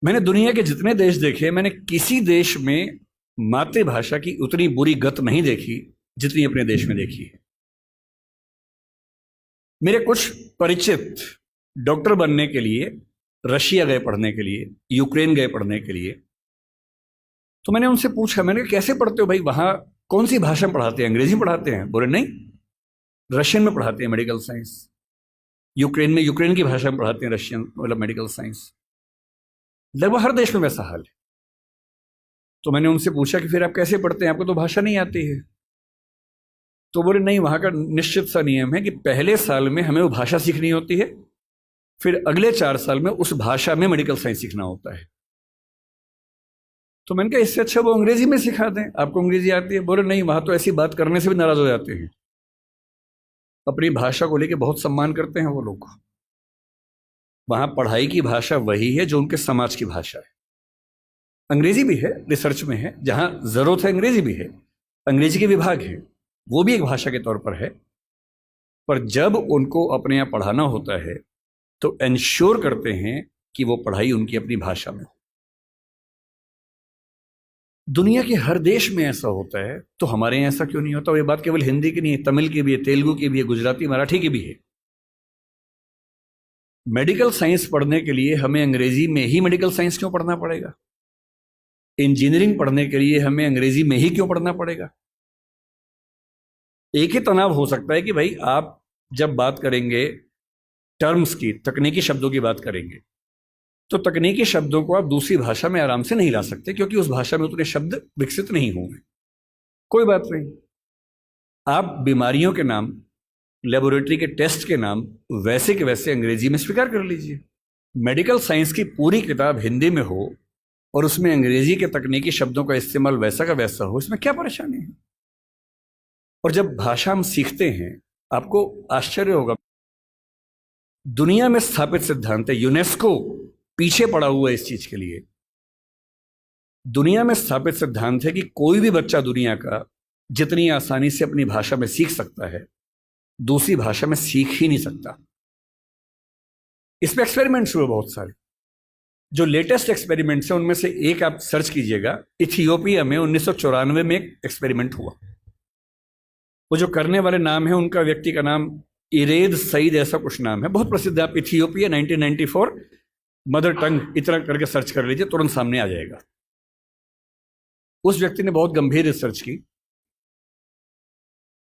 मैंने दुनिया के जितने देश देखे, मैंने किसी देश में मातृभाषा की उतनी बुरी गत नहीं देखी जितनी अपने देश में देखी है। मेरे कुछ परिचित डॉक्टर बनने के लिए रशिया गए पढ़ने के लिए, यूक्रेन गए पढ़ने के लिए। तो मैंने उनसे पूछा, मैंने कहा कैसे पढ़ते हो भाई, वहां कौन सी भाषा में पढ़ाते हैं? अंग्रेजी में पढ़ाते हैं? बोले नहीं, रशियन में पढ़ाते हैं मेडिकल साइंस। यूक्रेन में यूक्रेन की भाषा में पढ़ाते हैं रशियन, मतलब मेडिकल साइंस। लगभग हर देश में वैसा हाल है। तो मैंने उनसे पूछा कि फिर आप कैसे पढ़ते हैं, आपको तो भाषा नहीं आती है? तो बोले नहीं, वहां का निश्चित सा नियम है कि पहले साल में हमें वो भाषा सीखनी होती है, फिर अगले 4 साल में उस भाषा में मेडिकल साइंस सीखना होता है। तो मैंने कहा इससे अच्छा वो अंग्रेजी में सिखा दें, आपको अंग्रेजी आती है। बोले नहीं, वहां तो ऐसी बात करने से भी नाराज हो जाते हैं। अपनी भाषा को लेकर बहुत सम्मान करते हैं वो लोग। वहां पढ़ाई की भाषा वही है जो उनके समाज की भाषा है। अंग्रेजी भी है, रिसर्च में है, जहां जरूरत है अंग्रेजी भी है, अंग्रेजी के विभाग है, वो भी एक भाषा के तौर पर है। पर जब उनको अपने यहाँ पढ़ाना होता है तो इंश्योर करते हैं कि वो पढ़ाई उनकी अपनी भाषा में हो। दुनिया के हर देश में ऐसा होता है, तो हमारे यहाँ ऐसा क्यों नहीं होता? और ये बात केवल हिंदी की नहीं है, तमिल की भी है, तेलुगु की भी है, गुजराती मराठी की भी है। मेडिकल साइंस पढ़ने के लिए हमें अंग्रेजी में ही मेडिकल साइंस क्यों पढ़ना पड़ेगा? इंजीनियरिंग पढ़ने के लिए हमें अंग्रेजी में ही क्यों पढ़ना पड़ेगा? एक ही तनाव हो सकता है कि भाई आप जब बात करेंगे टर्म्स की, तकनीकी शब्दों की बात करेंगे, तो तकनीकी शब्दों को आप दूसरी भाषा में आराम से नहीं ला सकते, क्योंकि उस भाषा में उतने शब्द विकसित नहीं होंगे। कोई बात नहीं, आप बीमारियों के नाम, लेबोरेटरी के टेस्ट के नाम वैसे के वैसे अंग्रेजी में स्वीकार कर लीजिए। मेडिकल साइंस की पूरी किताब हिंदी में हो और उसमें अंग्रेजी के तकनीकी शब्दों का इस्तेमाल वैसा का वैसा हो, इसमें क्या परेशानी है? और जब भाषा हम सीखते हैं, आपको आश्चर्य होगा, दुनिया में स्थापित सिद्धांत है, यूनेस्को पीछे पड़ा हुआ है इस चीज के लिए। दुनिया में स्थापित सिद्धांत है कि कोई भी बच्चा दुनिया का जितनी आसानी से अपनी भाषा में सीख सकता है, दूसरी भाषा में सीख ही नहीं सकता। इस पे एक्सपेरिमेंट्स हुए बहुत सारे। जो लेटेस्ट एक्सपेरिमेंट्स हैं उनमें से एक आप सर्च कीजिएगा, इथियोपिया में 1994 में एक एक्सपेरिमेंट हुआ। वो जो करने वाले नाम है, उनका व्यक्ति का नाम इरेद सईद ऐसा कुछ नाम है, बहुत प्रसिद्ध है। आप इथियोपिया 1994 मदर टंग इतना करके सर्च कर लीजिए, तुरंत सामने आ जाएगा। उस व्यक्ति ने बहुत गंभीर रिसर्च की।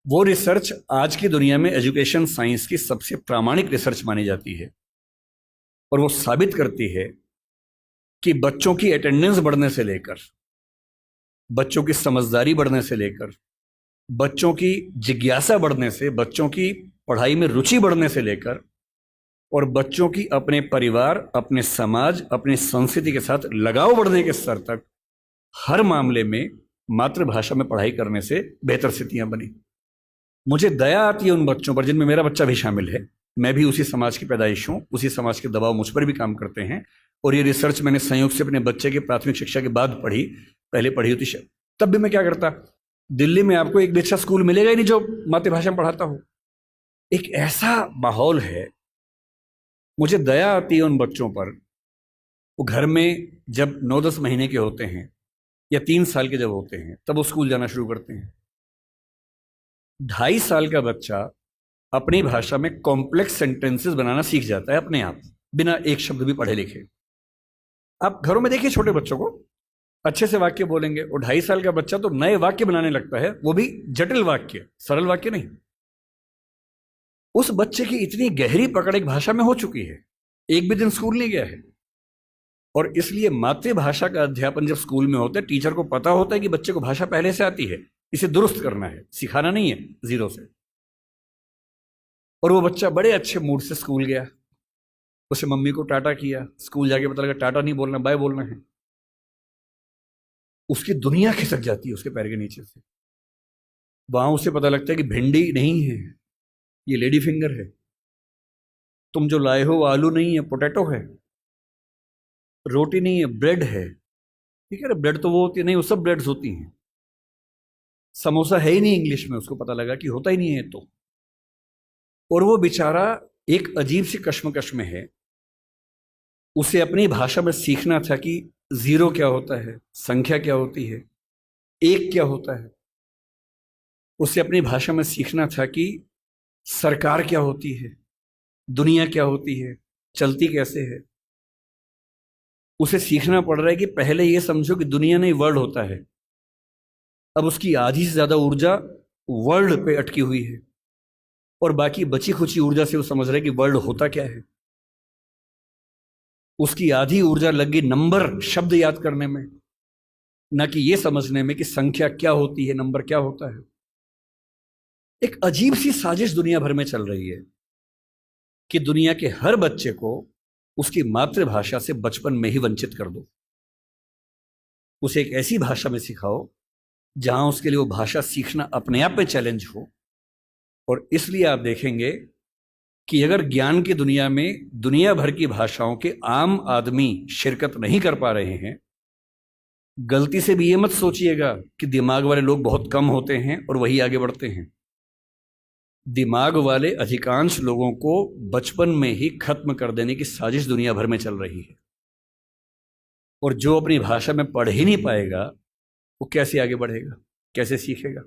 वो रिसर्च आज की दुनिया में एजुकेशन साइंस की सबसे प्रामाणिक रिसर्च मानी जाती है, और वो साबित करती है कि बच्चों की अटेंडेंस बढ़ने से लेकर, बच्चों की समझदारी बढ़ने से लेकर, बच्चों की जिज्ञासा बढ़ने से, बच्चों की पढ़ाई में रुचि बढ़ने से लेकर, और बच्चों की अपने परिवार, अपने समाज, अपनी संस्कृति के साथ लगाव बढ़ने के स्तर तक, हर मामले में मातृभाषा में पढ़ाई करने से बेहतर स्थितियां बनी। मुझे दया आती है उन बच्चों पर जिनमें मेरा बच्चा भी शामिल है। मैं भी उसी समाज की पैदाइश हूं, उसी समाज के दबाव मुझ पर भी काम करते हैं। और ये रिसर्च मैंने संयोग से अपने बच्चे की प्राथमिक शिक्षा के बाद पढ़ी, पहले पढ़ी होती तब भी मैं क्या करता, दिल्ली में आपको एक भी अच्छा स्कूल मिलेगा ही नहीं जो मातृभाषा में पढ़ाता हो। एक ऐसा माहौल है, मुझे दया आती है उन बच्चों पर। वो घर में जब 9-10 महीने के होते हैं या 3 साल के जब होते हैं, तब वो स्कूल जाना शुरू करते हैं। 2.5 साल का बच्चा अपनी भाषा में कॉम्प्लेक्स सेंटेंसेस बनाना सीख जाता है अपने आप, बिना एक शब्द भी पढ़े लिखे। आप घरों में देखिए छोटे बच्चों को, अच्छे से वाक्य बोलेंगे। और 2.5 साल का बच्चा तो नए वाक्य बनाने लगता है, वो भी जटिल वाक्य, सरल वाक्य नहीं। उस बच्चे की इतनी गहरी पकड़ एक भाषा में हो चुकी है, एक भी दिन स्कूल नहीं गया है। और इसलिए मातृभाषा का अध्यापन जब स्कूल में होता है, टीचर को पता होता है कि बच्चे को भाषा पहले से आती है, इसे दुरुस्त करना है, सिखाना नहीं है जीरो से। और वो बच्चा बड़े अच्छे मूड से स्कूल गया, उसे मम्मी को टाटा किया, स्कूल जाके पता लगा टाटा नहीं बोलना, बाय बोलना है। उसकी दुनिया खिसक जाती है उसके पैर के नीचे से। वहां उसे पता लगता है कि भिंडी नहीं है, ये लेडी फिंगर है। तुम जो लाए हो वो आलू नहीं है, पोटैटो है। रोटी नहीं है, ब्रेड है। ठीक है ना, ब्रेड तो वो होती है नहीं, वो सब ब्रेड्स होती हैं। समोसा है ही नहीं इंग्लिश में, उसको पता लगा कि होता ही नहीं है तो। और वो बेचारा एक अजीब सी कश्मकश में है उसे अपनी भाषा में सीखना था कि जीरो क्या होता है, संख्या क्या होती है, एक क्या होता है। उसे अपनी भाषा में सीखना था कि सरकार क्या होती है, दुनिया क्या होती है, चलती कैसे है। उसे सीखना पड़ रहा है कि पहले ये समझो कि दुनिया नहीं वर्ल्ड होता है। अब उसकी आधी से ज्यादा ऊर्जा वर्ल्ड पे अटकी हुई है और बाकी बची खुची ऊर्जा से वो समझ रहा है कि वर्ल्ड होता क्या है। उसकी आधी ऊर्जा लग गई नंबर, शब्द याद करने में, ना कि ये समझने में कि संख्या क्या होती है, नंबर क्या होता है। एक अजीब सी साजिश दुनिया भर में चल रही है कि दुनिया के हर बच्चे को उसकी मातृभाषा से बचपन में ही वंचित कर दो। उसे एक ऐसी भाषा में सिखाओ जहां उसके लिए वो भाषा सीखना अपने आप में चैलेंज हो। और इसलिए आप देखेंगे कि अगर ज्ञान की दुनिया में दुनिया भर की भाषाओं के आम आदमी शिरकत नहीं कर पा रहे हैं, गलती से भी ये मत सोचिएगा कि दिमाग वाले लोग बहुत कम होते हैं और वही आगे बढ़ते हैं। दिमाग वाले अधिकांश लोगों को बचपन में ही खत्म कर देने की साजिश दुनिया भर में चल रही है। और जो अपनी भाषा में पढ़ ही नहीं पाएगा वो कैसे आगे बढ़ेगा, कैसे सीखेगा।